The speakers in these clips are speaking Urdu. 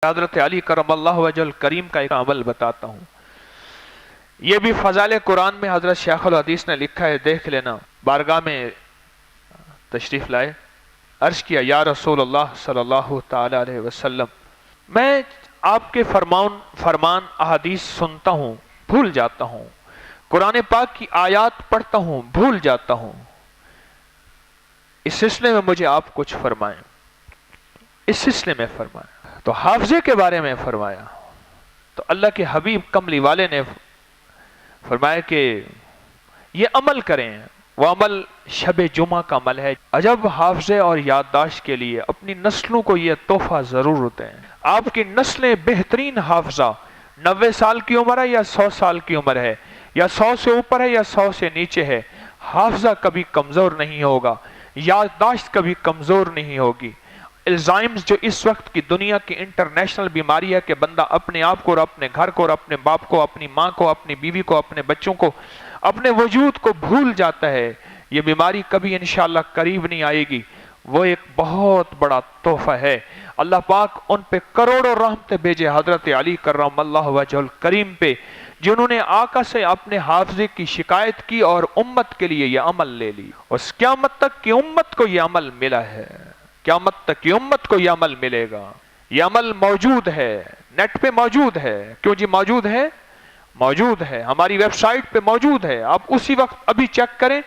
حضرت علی کرم اللہ وجہ کریم کا ایک عمل بتاتا ہوں. یہ بھی فضائل قرآن میں حضرت شیخ الحدیث نے لکھا ہے، دیکھ لینا. بارگاہ میں تشریف لائے، عرض کیا یا رسول اللہ صلی اللہ تعالی علیہ وسلم، میں آپ کے فرمان احادیث سنتا ہوں، بھول جاتا ہوں، قرآن پاک کی آیات پڑھتا ہوں، بھول جاتا ہوں، اس سلسلے میں مجھے آپ کچھ فرمائیں. اس سلسلے میں فرمائیں تو حافظے کے بارے میں فرمایا تو اللہ کے حبیب کملی والے نے فرمایا کہ یہ عمل کریں. وہ عمل شب جمعہ کا عمل ہے. عجب حافظے اور یادداشت کے لیے اپنی نسلوں کو یہ تحفہ ضرور ہوتے ہیں. آپ کی نسلیں بہترین حافظہ، 90 سال کی عمر ہے یا 100 سال کی عمر ہے یا 100 سے اوپر ہے یا 100 سے نیچے ہے، حافظہ کبھی کمزور نہیں ہوگا، یادداشت کبھی کمزور نہیں ہوگی. الزائمز جو اس وقت کی دنیا کی انٹرنیشنل بیماری ہے کہ بندہ اپنے آپ کو اور اپنے گھر کو اور اپنے باپ کو، اپنی ماں کو، اپنی بیوی کو، اپنے بچوں کو، اپنے وجود کو بھول جاتا ہے، یہ بیماری کبھی انشاءاللہ قریب نہیں آئے گی. وہ ایک بہت بڑا تحفہ ہے. اللہ پاک ان پہ کروڑوں رحمتیں بھیجے حضرت علی کرم اللہ وجہ الکریم پہ، جنہوں نے آقا سے اپنے حافظے کی شکایت کی اور امت کے لیے یہ عمل لے لی. اس قیامت تک کی امت کو یہ عمل ملا ہے، قیامت تک کی امت کو یہ عمل ملے گا. یہ عمل موجود ہے، نیٹ پہ موجود ہے. کیوں جی موجود ہے؟ موجود ہے، ہماری ویب سائٹ پہ موجود ہے. آپ اسی وقت ابھی چیک کریں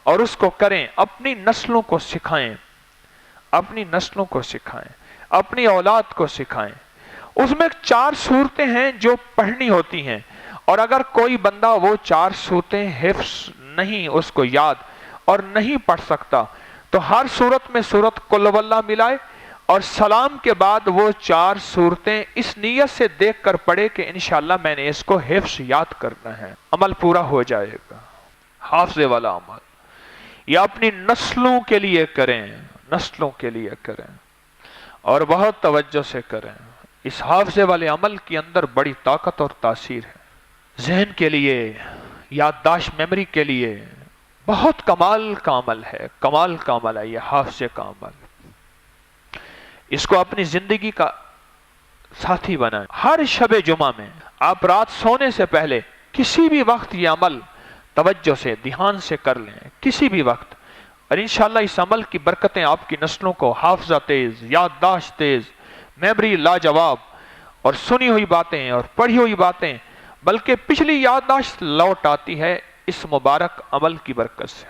اور اس کو کریں، اپنی نسلوں کو سکھائیں، اپنی نسلوں کو سکھائیں، اپنی اولاد کو سکھائیں. اس میں 4 صورتیں ہیں جو پڑھنی ہوتی ہیں، اور اگر کوئی بندہ وہ 4 صورتیں حفظ نہیں، اس کو یاد اور نہیں پڑھ سکتا، تو ہر صورت میں سورت قل واللہ ملائے اور سلام کے بعد وہ 4 صورتیں اس نیت سے دیکھ کر پڑھے کہ انشاءاللہ میں نے اس کو حفظ یاد کرنا ہے. عمل پورا ہو جائے گا. حافظے والا عمل یہ اپنی نسلوں کے لیے کریں، نسلوں کے لیے کریں اور بہت توجہ سے کریں. اس حافظے والے عمل کے اندر بڑی طاقت اور تاثیر ہے. ذہن کے لیے، یادداشت میموری کے لیے بہت کمال کا عمل ہے، کمال کا عمل ہے یہ حافظے کا عمل. اس کو اپنی زندگی کا ساتھی بنائیں. ہر شب جمعہ میں آپ رات سونے سے پہلے کسی بھی وقت یہ عمل توجہ سے، دھیان سے کر لیں، کسی بھی وقت، اور انشاءاللہ اس عمل کی برکتیں آپ کی نسلوں کو حافظہ تیز، یادداشت تیز، میموری لاجواب، اور سنی ہوئی باتیں اور پڑھی ہوئی باتیں بلکہ پچھلی یادداشت لوٹ آتی ہے اس مبارک عمل کی برکت سے.